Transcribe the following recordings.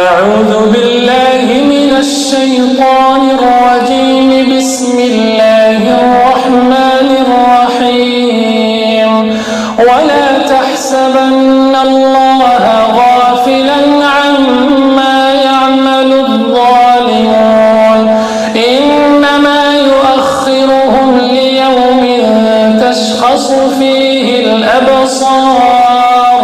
أعوذ بالله من الشيطان الرجيم. بسم الله الرحمن الرحيم. ولا تحسبن الله غافلا عما يعمل الظالمون، إنما يؤخرهم ليوم تشخص فيه الأبصار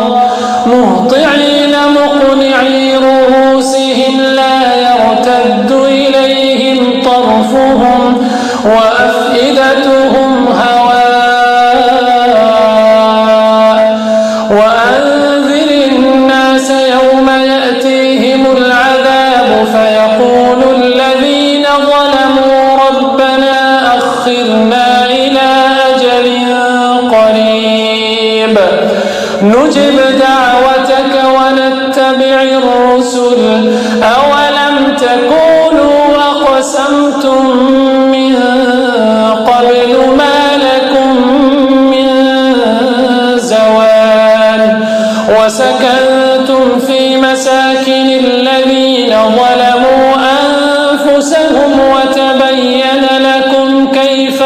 مهطعين مقنعي رؤوسهم لا يرتد إليهم طرفهم وأفئدتهم هواء. وأنذر الناس يوم يأتيهم العذاب فيقول الذين ظلموا ربنا أخرنا إلى أجل قريب نجب دعوتك ونتبع الرسل أولم تكونوا أقسمتم من قبل ما لكم من زوال وسكنتم في مساكن الذين ظلموا أنفسهم وتبين لكم كيف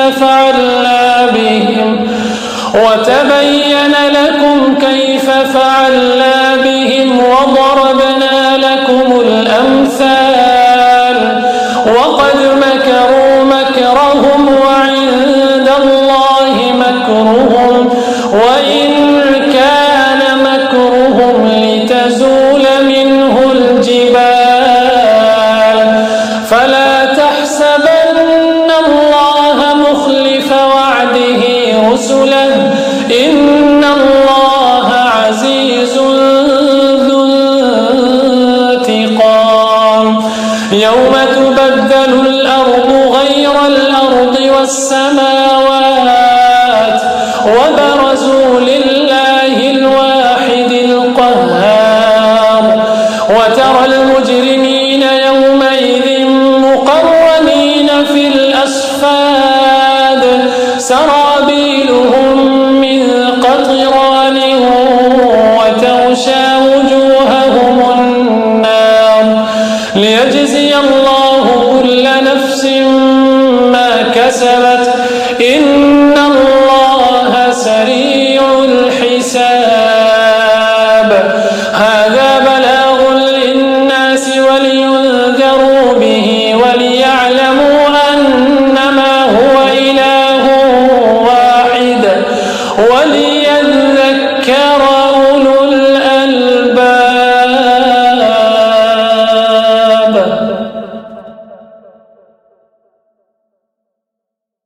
فعلنا بهم وضربنا لكم الأمثال وقد مكروا مكرهم وعند الله مكرهم وإن كان مكرهم لتزول منه الجبال. فلا تحسبن الله مخلف وعده رسله إن الله عزيز ذو انتقام. يوم تبدل الأرض غير الأرض والسماوات وبرزوا لله الواحد القهار وترى